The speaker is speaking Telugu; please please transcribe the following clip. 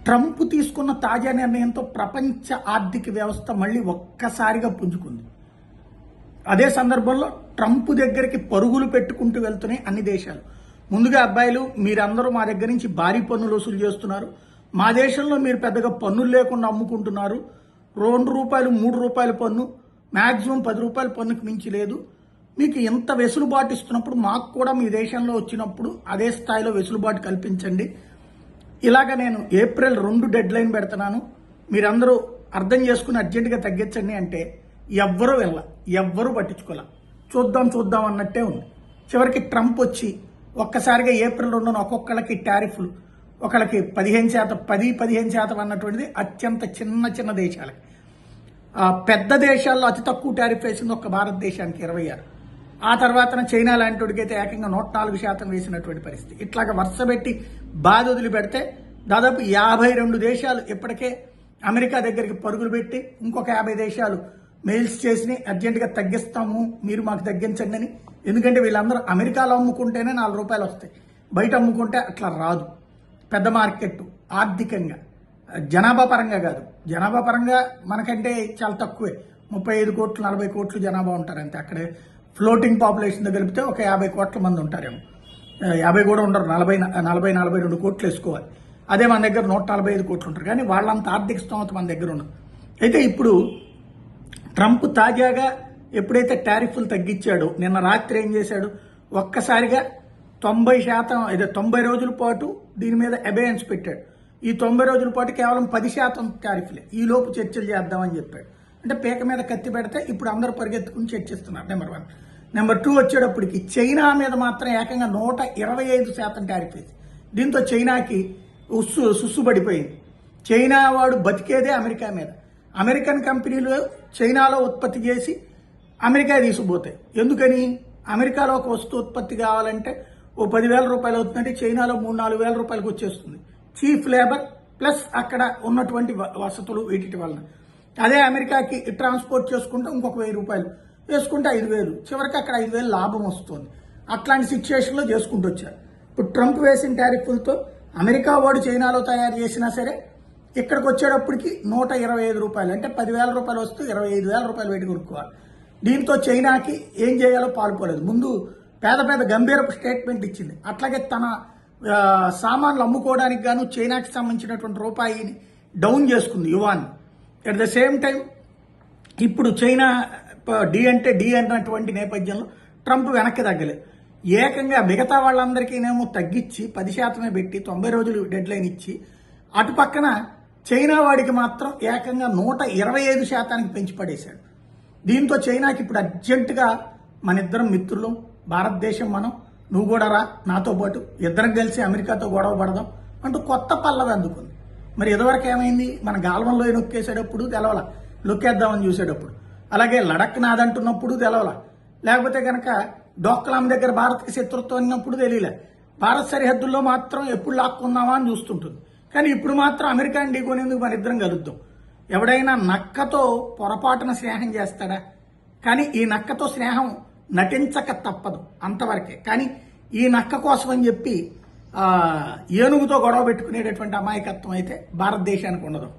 ట్రంప్ తీసుకున్న తాజా నిర్ణయంతో ప్రపంచ ఆర్థిక వ్యవస్థ మళ్ళీ ఒక్కసారిగా పుంజుకుంది. అదే సందర్భంలో ట్రంప్ దగ్గరికి పరుగులు పెట్టుకుంటూ వెళ్తున్నాయి అన్ని దేశాలు. ముందుగా అబ్బాయిలు మీరందరూ మా దగ్గర నుంచి భారీ పన్నులు వసూలు చేస్తున్నారు, మా దేశంలో మీరు పెద్దగా పన్నులు లేకుండా అమ్ముకుంటున్నారు, ₹2 ₹3 పన్ను, మ్యాక్సిమం ₹10 పన్నుకు మించి లేదు, మీకు ఎంత వెసులుబాటు ఇస్తున్నప్పుడు మాకు కూడా మీ దేశంలో వచ్చినప్పుడు అదే స్థాయిలో వెసులుబాటు కల్పించండి. ఇలాగ నేను ఏప్రిల్ 2 డెడ్ లైన్ పెడుతున్నాను, మీరందరూ అర్థం చేసుకుని అర్జెంటుగా తగ్గించండి అంటే ఎవ్వరూ ఎవ్వరూ పట్టించుకోలే. చూద్దాం అన్నట్టే ఉంది. చివరికి ట్రంప్ వచ్చి ఒక్కసారిగా ఏప్రిల్ 2న ఒక్కొక్కళ్ళకి టారిఫ్లు, ఒకళ్ళకి 15% అన్నటువంటిది అత్యంత చిన్న దేశాలకి. పెద్ద దేశాల్లో అతి తక్కువ టారిఫ్ వేసింది ఒక్క భారతదేశానికి 26. ఆ తర్వాత చైనా లాంటి వాడికైతే ఏకంగా 104% వేసినటువంటి పరిస్థితి. ఇట్లాగా వరుస పెట్టి బాధ వదిలిపెడితే దాదాపు 52 దేశాలు ఇప్పటికే అమెరికా దగ్గరికి పరుగులు పెట్టి ఇంకొక 50 దేశాలు మెయిల్స్ చేసి అర్జెంటుగా తగ్గిస్తాము, మీరు మాకు తగ్గించండి అని. ఎందుకంటే వీళ్ళందరూ అమెరికాలో అమ్ముకుంటేనే ₹4 వస్తాయి, బయట అమ్ముకుంటే అట్లా రాదు. పెద్ద మార్కెట్ ఆర్థికంగా, జనాభా పరంగా కాదు, జనాభా పరంగా మనకంటే చాలా తక్కువే, 35 కోట్లు 40 కోట్లు జనాభా ఉంటారు అంతే. అక్కడే ఫ్లోటింగ్ పాపులేషన్తో కలిపితే ఒక 50 కోట్ల మంది ఉంటారేమో, 50 కూడా ఉండరు, 42 కోట్లు వేసుకోవాలి. అదే మన దగ్గర 145 కోట్లు ఉంటారు, కానీ వాళ్ళంత ఆర్థిక స్తోమత మన దగ్గర ఉండదు. అయితే ఇప్పుడు ట్రంప్ తాజాగా ఎప్పుడైతే టారిఫ్లు తగ్గించాడో నిన్న రాత్రి ఏం చేశాడు, ఒక్కసారిగా 90 రోజుల పాటు దీని మీద అబేయన్స్ పెట్టాడు. ఈ 90 రోజుల పాటు కేవలం 10% టారిఫ్లే, ఈ లోపు చర్చలు చేద్దామని చెప్పాడు. అంటే పీక మీద కత్తి పెడితే ఇప్పుడు అందరూ పరిగెత్తుకుని చర్చిస్తున్నారు. నెంబర్ 1. నెంబర్ 2 వచ్చేటప్పటికి చైనా మీద మాత్రం ఏకంగా 125% టారిఫ్ వేసి, దీంతో చైనాకి సుస్సుబడిపోయింది. చైనా వాడు బతికేదే అమెరికా మీద. అమెరికన్ కంపెనీలు చైనాలో ఉత్పత్తి చేసి అమెరికా తీసుకుపోతాయి. ఎందుకని? అమెరికాలో ఒక వస్తువు ఉత్పత్తి కావాలంటే ఓ ₹10,000 అవుతుందంటే చైనాలో ₹3-4 వేల రూపాయలకు వచ్చేస్తుంది. చీఫ్ లేబర్ ప్లస్ అక్కడ ఉన్నటువంటి వసతులు వీటి వలన. అదే అమెరికాకి ట్రాన్స్పోర్ట్ చేసుకుంటే ఇంకొక ₹1,000 వేసుకుంటే 5,000, చివరికి అక్కడ 5,000 లాభం వస్తుంది. అట్లాంటి సిచ్యువేషన్లో చేసుకుంటూ వచ్చారు. ఇప్పుడు ట్రంప్ వేసిన టారిఫ్లతో అమెరికా వాడు చైనాలో తయారు చేసినా సరే ఇక్కడికి వచ్చేటప్పటికి ₹125, అంటే ₹10,000 వస్తూ ₹25,000 పెట్టి కొనుక్కోవాలి. దీంతో చైనాకి ఏం చేయాలో పాల్పోలేదు. ముందు పేద గంభీరపు స్టేట్మెంట్ ఇచ్చింది. అట్లాగే తన సామాన్లు అమ్ముకోవడానికి గాను చైనాకి సంబంధించినటువంటి రూపాయిని డౌన్ చేసుకుంది, yuan. At the same time ఇప్పుడు చైనా డి అన్నటువంటి నేపథ్యంలో ట్రంప్ వెనక్కి తగ్గలేదు. ఏకంగా మిగతా వాళ్ళందరికీనేమో తగ్గించి 10% పెట్టి 90 రోజులు డెడ్ లైన్ ఇచ్చి, అటు పక్కన చైనా వాడికి మాత్రం ఏకంగా 125% పెంచి పడేశాడు. దీంతో చైనాకి ఇప్పుడు అర్జెంటుగా మన ఇద్దరం మిత్రులు, భారతదేశం మనం, నువ్వు కూడా రా నాతో పాటు, ఇద్దరం కలిసి అమెరికాతో గొడవ పడదాం అంటూ కొత్త పల్లవి అందుకుంది. మరి ఇదివరకు ఏమైంది, మన గాల్వన్లో నొక్కేసేటప్పుడు తెలవల, నొక్కేద్దామని చూసేటప్పుడు, అలాగే లడక్ నాదంటున్నప్పుడు తెలవల, లేకపోతే కనుక డోక్లాం దగ్గర భారత్కి శత్రుత్వం అన్నప్పుడు తెలియలే, భారత్ సరిహద్దుల్లో మాత్రం ఎప్పుడు లాక్కుందామా అని చూస్తుంటుంది. కానీ ఇప్పుడు మాత్రం అమెరికాని ఢీకొనేందుకు మన ఇద్దరం కలుద్దాం. ఎవడైనా నక్కతో పొరపాటున స్నేహం చేస్తాడా? కానీ ఈ నక్కతో స్నేహం నటించక తప్పదు, అంతవరకే. కానీ ఈ నక్క కోసం అని చెప్పి ఏనుగుతో గొడవ పెట్టుకునేటటువంటి అమాయకత్వం అయితే భారతదేశానికి ఉండదు.